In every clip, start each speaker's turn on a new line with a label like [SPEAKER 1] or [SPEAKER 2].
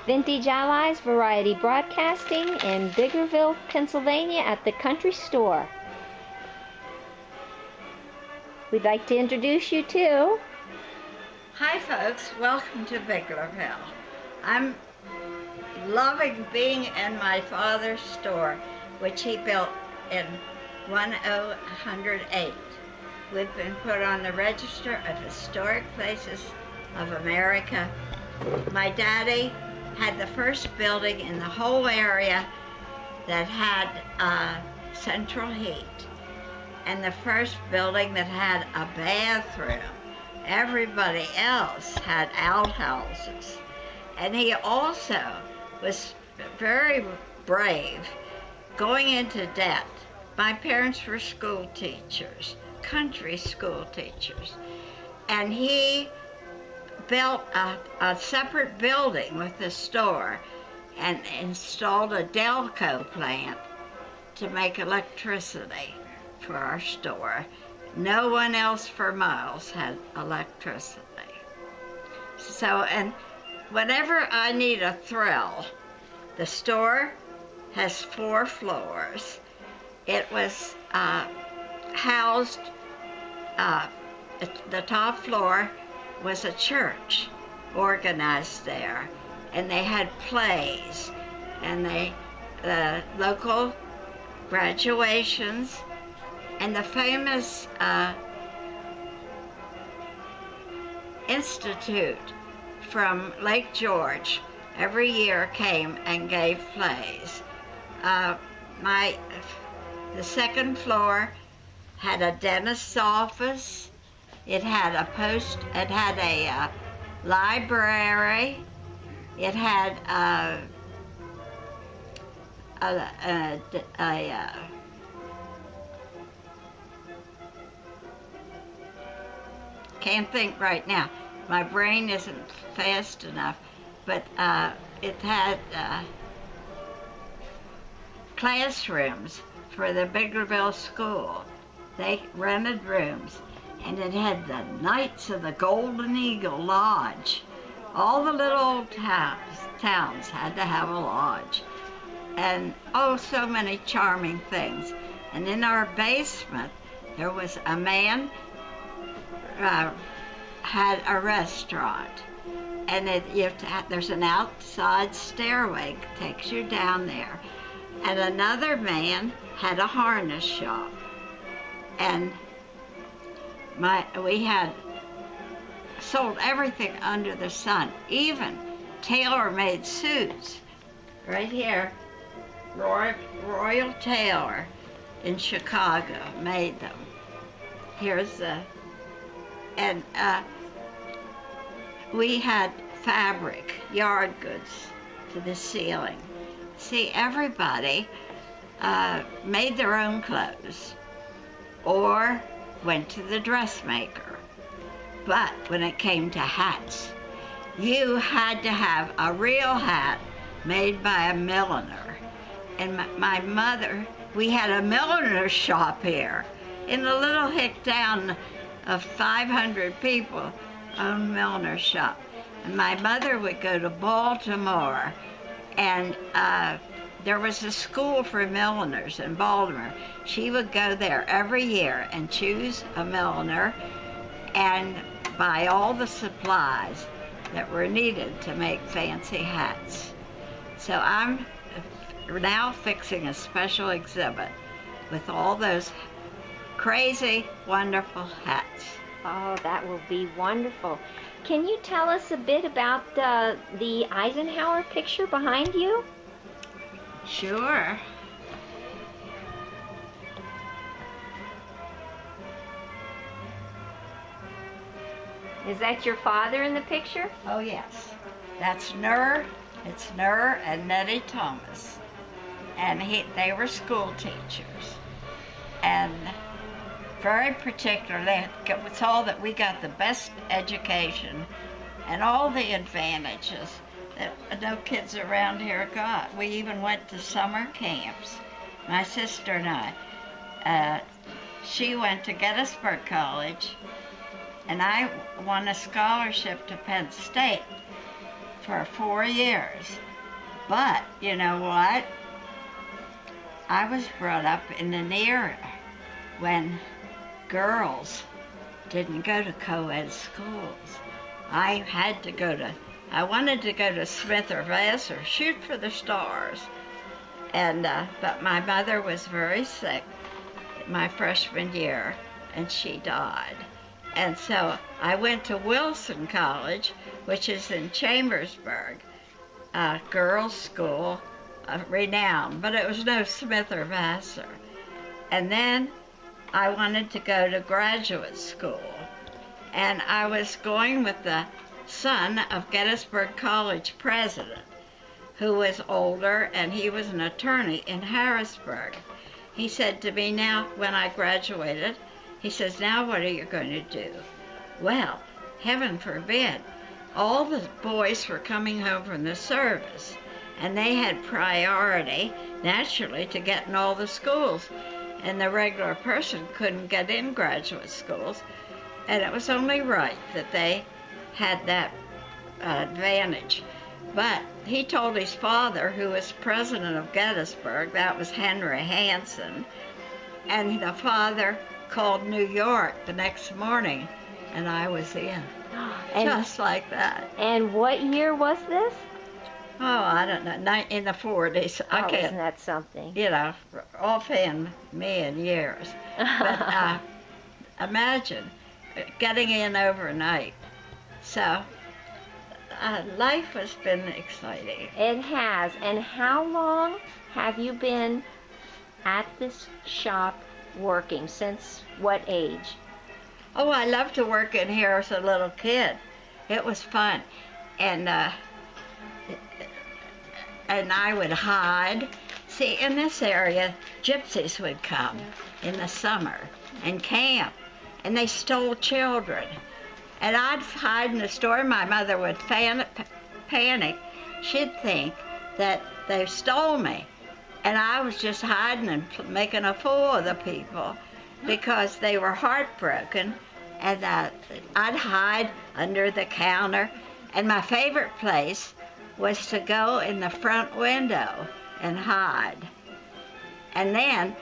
[SPEAKER 1] Vintage Allies Variety Broadcasting in Biglerville, Pennsylvania at the Country Store. We'd like to introduce you to...
[SPEAKER 2] Hi folks, welcome to Biglerville. I'm loving being in my father's store, which he built in 1008. We've been put on the Register of Historic Places of America. My daddy had the first building in the whole area that had central heat, and the first building that had a bathroom. Everybody else had outhouses. And he also was very brave going into debt. My parents were school teachers, country school teachers, and he built a separate building with the store and installed a Delco plant to make electricity for our store. No one else for miles had electricity. So, and whenever I need a thrill, the store has 4 floors. It was housed, the top floor was a church organized there, and they had plays, and the local graduations, and the famous institute from Lake George every year came and gave plays. The second floor had a dentist's office. It had a library. It had can't think right now. My brain isn't fast enough, but it had classrooms for the Biglerville school. They rented rooms, and it had the Knights of the Golden Eagle Lodge. All the little towns had to have a lodge, and oh, so many charming things. And in our basement, there was a man had a restaurant, and there's an outside stairway that takes you down there, and another man had a harness shop, and we had sold everything under the sun, even tailor-made suits. Right here, Royal Tailor in Chicago made them. Here's and we had fabric, yard goods to the ceiling. See, everybody made their own clothes or went to the dressmaker. But when it came to hats, you had to have a real hat made by a milliner. And my mother, we had a milliner's shop here in a little hick town of 500 people, owned milliner's shop. And my mother would go to Baltimore, and there was a school for milliners in Baltimore. She would go there every year and choose a milliner and buy all the supplies that were needed to make fancy hats. So I'm now fixing a special exhibit with all those crazy, wonderful hats.
[SPEAKER 1] Oh, that will be wonderful. Can you tell us a bit about the Eisenhower picture behind you?
[SPEAKER 2] Sure.
[SPEAKER 1] Is that your father in the picture?
[SPEAKER 2] Oh, yes. That's Nur. It's Nur and Nettie Thomas. And they were school teachers. And very particular. It was all that we got the best education and all the advantages that no kids around here got. We even went to summer camps. My sister and I. She went to Gettysburg College, and I won a scholarship to Penn State for 4 years. But, you know what? I was brought up in an era when girls didn't go to co-ed schools. I wanted to go to Smith or Vassar, shoot for the stars. But my mother was very sick my freshman year, and she died. And so I went to Wilson College, which is in Chambersburg, a girls' school, renowned, but it was no Smith or Vassar. And then I wanted to go to graduate school, and I was going with the son of Gettysburg College president, who was older, and he was an attorney in Harrisburg. He said to me, now, when I graduated, he says, now what are you going to do? Well, heaven forbid, all the boys were coming home from the service, and they had priority, naturally, to get in all the schools, and the regular person couldn't get in graduate schools, and it was only right that they had that advantage. But he told his father, who was president of Gettysburg, that was Henry Hanson, and the father called New York the next morning, and I was in, just like that.
[SPEAKER 1] And what year was this?
[SPEAKER 2] Oh, I don't know, in the 40s. I can't,
[SPEAKER 1] isn't that something?
[SPEAKER 2] You know, offhand me in years. But imagine getting in overnight. So life has been exciting.
[SPEAKER 1] It has. And how long have you been at this shop working? Since what age?
[SPEAKER 2] Oh, I loved to work in here as a little kid. It was fun. And I would hide. See, in this area, gypsies would come in the summer and camp, and they stole children. And I'd hide in the store. My mother would panic. She'd think that they stole me. And I was just hiding and making a fool of the people because they were heartbroken. And I'd hide under the counter. And my favorite place was to go in the front window and hide. And then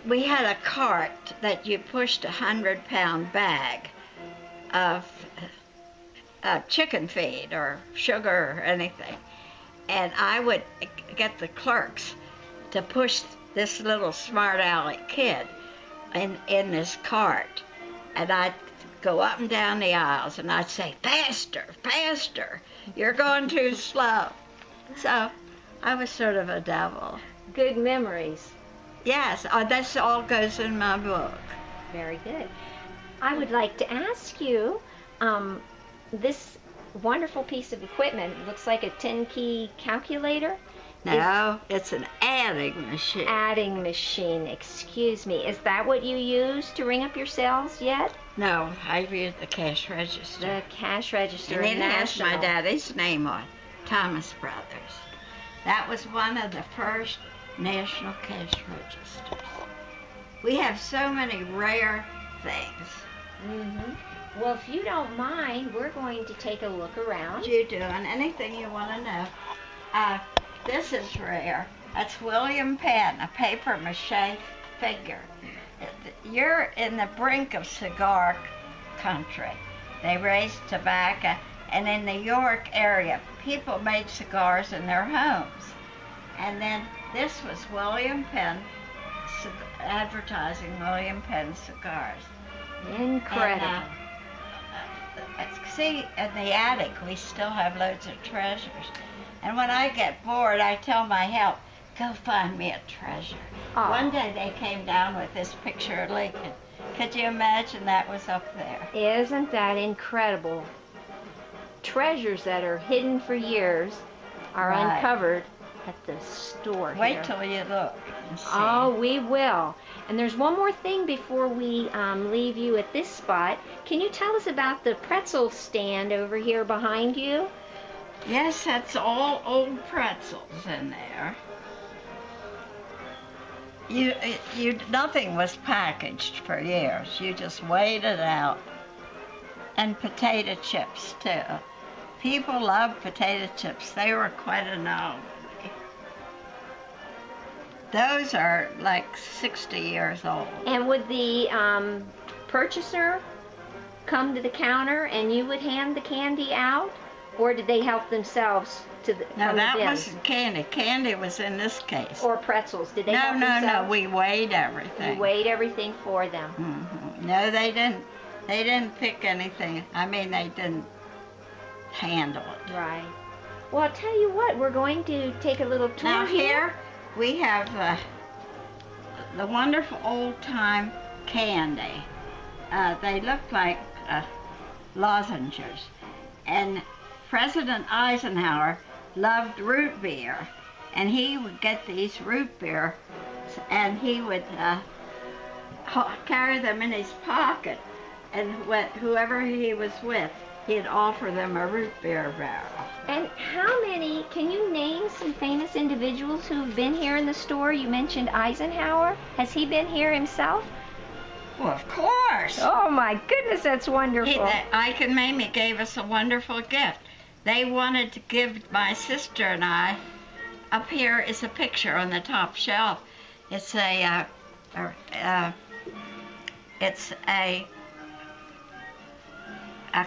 [SPEAKER 2] we had a cart that you pushed a 100-pound bag of chicken feed or sugar or anything. And I would get the clerks to push this little smart aleck kid in this cart. And I'd go up and down the aisles, and I'd say, faster, faster, you're going too slow. So I was sort of a devil.
[SPEAKER 1] Good memories.
[SPEAKER 2] Yes, that all goes in my book.
[SPEAKER 1] Very good. I would like to ask you, this wonderful piece of equipment, it looks like a 10-key calculator.
[SPEAKER 2] No, it's an adding machine.
[SPEAKER 1] Adding machine, excuse me. Is that what you use to ring up your sales yet?
[SPEAKER 2] No, I use the cash register.
[SPEAKER 1] The cash register.
[SPEAKER 2] And it has my daddy's name on, Thomas Brothers. That was one of the first national cash registers. We have so many rare things.
[SPEAKER 1] Mm-hmm. Well, if you don't mind, we're going to take a look around.
[SPEAKER 2] You do, and anything you want to know. This is rare. That's William Penn, a paper mache figure. You're in the brink of cigar country. They raised tobacco, and in the York area, people made cigars in their homes. And then this was William Penn, advertising William Penn cigars.
[SPEAKER 1] Incredible.
[SPEAKER 2] And, see, in the attic, we still have loads of treasures. And when I get bored, I tell my help, go find me a treasure.
[SPEAKER 1] Aww.
[SPEAKER 2] One day they came down with this picture of Lincoln. Could you imagine that was up there?
[SPEAKER 1] Isn't that incredible? Treasures that are hidden for years are uncovered at the store here.
[SPEAKER 2] Wait till you look and see.
[SPEAKER 1] Oh, we will. And there's one more thing before we leave you at this spot. Can you tell us about the pretzel stand over here behind you?
[SPEAKER 2] Yes, that's all old pretzels in there. Nothing was packaged for years. You just weighed it out. And potato chips, too. People love potato chips. They were quite a novelty. Those are like 60 years old.
[SPEAKER 1] And would the purchaser come to the counter and you would hand the candy out? Or did they help themselves to the
[SPEAKER 2] No,
[SPEAKER 1] from the
[SPEAKER 2] that
[SPEAKER 1] bins?
[SPEAKER 2] wasn't candy. Candy was in this case.
[SPEAKER 1] Or pretzels? Did they
[SPEAKER 2] No,
[SPEAKER 1] help
[SPEAKER 2] no,
[SPEAKER 1] themselves?
[SPEAKER 2] no. We weighed everything.
[SPEAKER 1] You weighed everything for them.
[SPEAKER 2] No, they didn't. They didn't pick anything. I mean, they didn't handle it.
[SPEAKER 1] Right. Well, I'll tell you what. We're going to take a little tour
[SPEAKER 2] Now here we have the wonderful old-time candy. They look like lozenges. And President Eisenhower loved root beer. And he would get these root beer and he would carry them in his pocket. And whoever he was with, he'd offer them a root beer barrel.
[SPEAKER 1] And how many, can you name some famous individuals who've been here in the store? You mentioned Eisenhower. Has he been here himself?
[SPEAKER 2] Well, of course.
[SPEAKER 1] Oh my goodness, that's wonderful.
[SPEAKER 2] Ike and Mamie gave us a wonderful gift. They wanted to give my sister and I, up here is a picture on the top shelf. It's a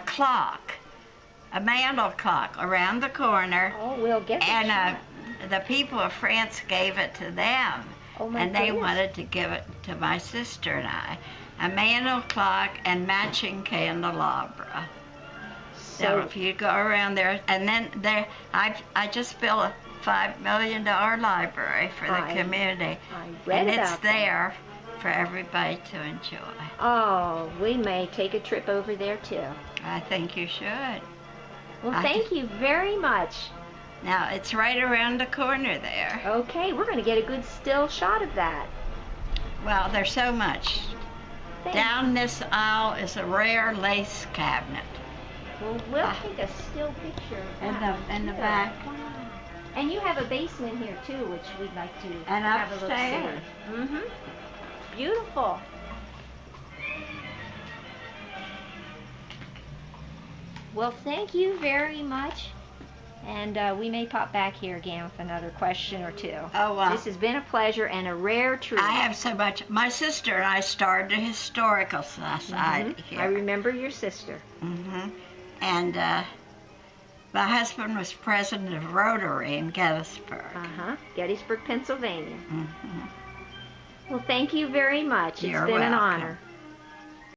[SPEAKER 2] clock, a mantel clock around the corner.
[SPEAKER 1] Oh, we'll get that.
[SPEAKER 2] And the people of France gave it to them.
[SPEAKER 1] Oh my
[SPEAKER 2] and they
[SPEAKER 1] goodness.
[SPEAKER 2] wanted to give it to my sister and I. A mantel clock and matching candelabra. So if you go around there, and then I just built a $5 million library for the community.
[SPEAKER 1] I read
[SPEAKER 2] and
[SPEAKER 1] about
[SPEAKER 2] it's there for everybody to enjoy.
[SPEAKER 1] Oh, we may take a trip over there too.
[SPEAKER 2] I think you should.
[SPEAKER 1] Well, thank you very much.
[SPEAKER 2] Now, it's right around the corner there.
[SPEAKER 1] Okay, we're going to get a good still shot of that.
[SPEAKER 2] Well, there's so much.
[SPEAKER 1] Thanks.
[SPEAKER 2] Down this aisle is a rare lace cabinet.
[SPEAKER 1] Well, we'll take a still picture of that.
[SPEAKER 2] In the back.
[SPEAKER 1] And you have a basement here too, which we'd like to
[SPEAKER 2] And
[SPEAKER 1] have a look
[SPEAKER 2] upstairs.
[SPEAKER 1] see. Mm-hmm. Beautiful. Well, thank you very much. And we may pop back here again with another question or two.
[SPEAKER 2] Oh, well.
[SPEAKER 1] This has been a pleasure and a rare treat.
[SPEAKER 2] I have so much. My sister and I started a historical society here.
[SPEAKER 1] I remember your sister.
[SPEAKER 2] And my husband was president of Rotary in Gettysburg.
[SPEAKER 1] Gettysburg, Pennsylvania. Well, thank you very much.
[SPEAKER 2] You're
[SPEAKER 1] It's been an
[SPEAKER 2] welcome.
[SPEAKER 1] honor.